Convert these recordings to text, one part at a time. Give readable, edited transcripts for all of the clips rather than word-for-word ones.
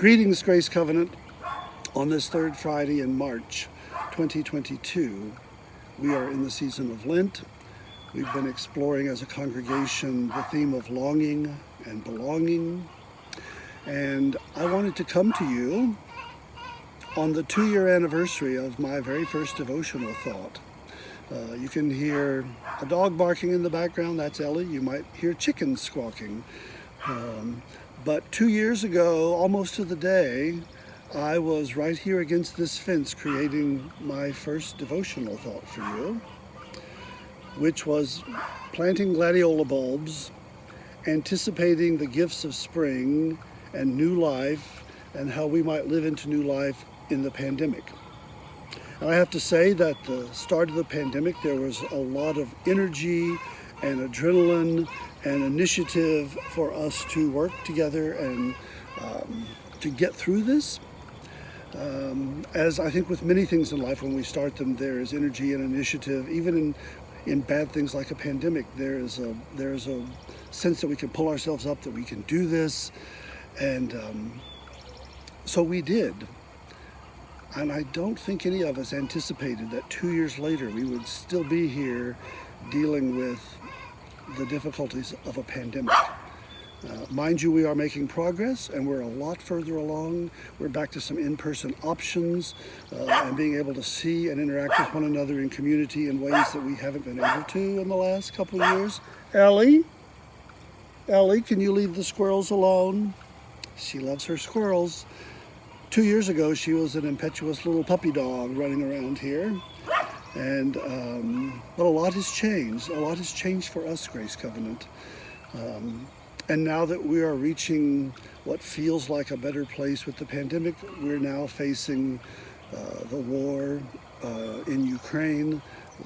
Greetings, Grace Covenant. On this third Friday in March 2022, we are in the season of Lent. We've been exploring as a congregation the theme of longing and belonging. And I wanted to come to you on the 2-year anniversary of my very first devotional thought. You can hear a dog barking in the background, that's Ellie. You might hear chickens squawking. But 2 years ago, almost to the day, I was right here against this fence creating my first devotional thought for you, which was planting gladiola bulbs, anticipating the gifts of spring and new life and how we might live into new life in the pandemic. And I have to say that the start of the pandemic, there was a lot of energy and adrenaline and initiative for us to work together and to get through this. As I think with many things in life, when we start them, there is energy and initiative. Even in bad things like a pandemic, there is a sense that we can pull ourselves up, that we can do this. And so we did. And I don't think any of us anticipated that 2 years later we would still be here dealing with the difficulties of a pandemic. Mind you, we are making progress and we're a lot further along. We're back to some in-person options and being able to see and interact with one another in community in ways that we haven't been able to in the last couple of years. Ellie, can you leave the squirrels alone? She loves her squirrels. 2 years ago, she was an impetuous little puppy dog running around here. And but a lot has changed. A lot has changed for us, Grace Covenant. And now that we are reaching what feels like a better place with the pandemic, we're now facing the war in Ukraine,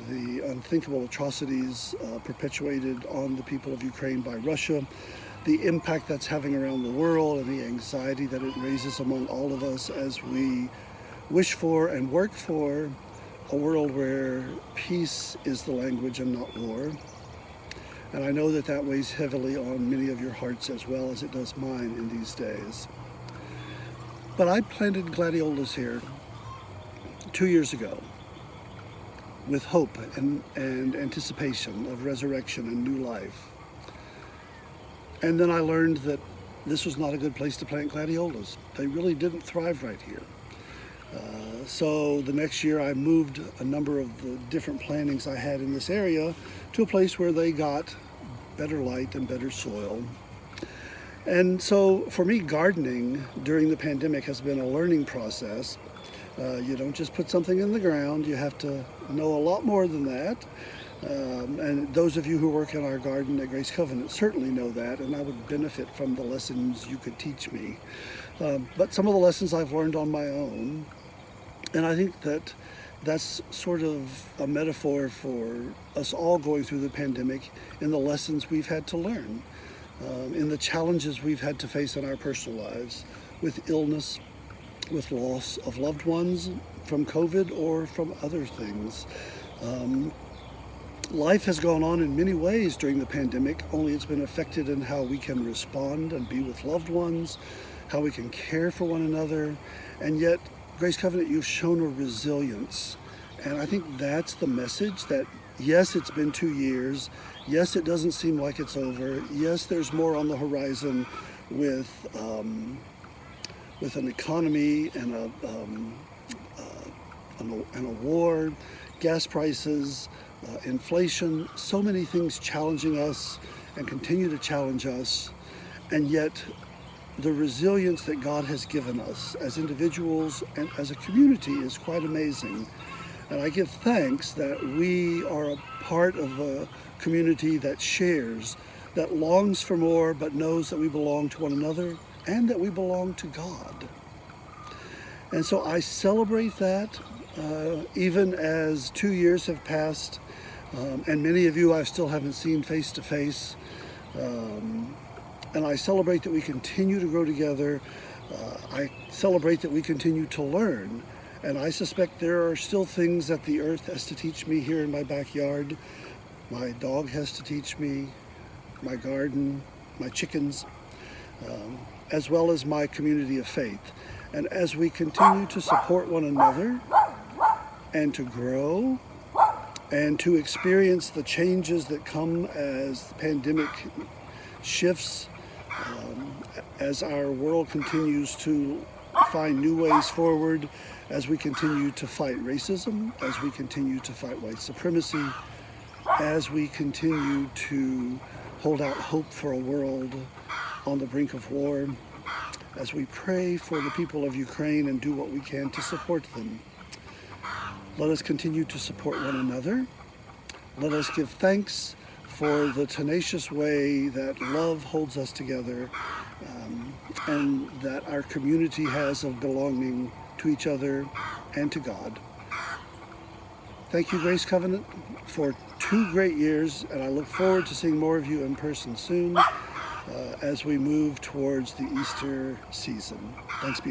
the unthinkable atrocities perpetuated on the people of Ukraine by Russia, the impact that's having around the world, and the anxiety that it raises among all of us as we wish for and work for a world where peace is the language and not war. And I know that that weighs heavily on many of your hearts as well as it does mine in these days. But I planted gladiolas here 2 years ago with hope and anticipation of resurrection and new life. And then I learned that this was not a good place to plant gladiolas. They really didn't thrive right here. So the next year I moved a number of the different plantings I had in this area to a place where they got better light and better soil. And so for me, gardening during the pandemic has been a learning process. You don't just put something in the ground. You have to know a lot more than that. And those of you who work in our garden at Grace Covenant certainly know that, and I would benefit from the lessons you could teach me. But some of the lessons I've learned on my own, and I think that that's sort of a metaphor for us all going through the pandemic in the lessons we've had to learn, in the challenges we've had to face in our personal lives with illness, with loss of loved ones from COVID or from other things. Life has gone on in many ways during the pandemic, only it's been affected in how we can respond and be with loved ones, how we can care for one another, and yet, Grace Covenant, you've shown a resilience. And I think that's the message, that yes, it's been 2 years. Yes, it doesn't seem like it's over. Yes, there's more on the horizon with an economy and a war, gas prices, inflation, so many things challenging us and continue to challenge us. And yet, the resilience that God has given us as individuals and as a community is quite amazing. And I give thanks that we are a part of a community that shares, that longs for more, but knows that we belong to one another and that we belong to God. And so I celebrate that, even as 2 years have passed, and many of you I still haven't seen face to face. And I celebrate that we continue to grow together. I celebrate that we continue to learn. And I suspect there are still things that the earth has to teach me here in my backyard. My dog has to teach me, my garden, my chickens. as well as my community of faith. And as we continue to support one another and to grow and to experience the changes that come as the pandemic shifts, as our world continues to find new ways forward, as we continue to fight racism, as we continue to fight white supremacy, as we continue to hold out hope for a world on the brink of war, as we pray for the people of Ukraine and do what we can to support them. Let us continue to support one another. Let us give thanks for the tenacious way that love holds us together, and that our community has of belonging to each other and to God. Thank you, Grace Covenant, for 2 great years, and I look forward to seeing more of you in person soon as we move towards the Easter season. Thanks be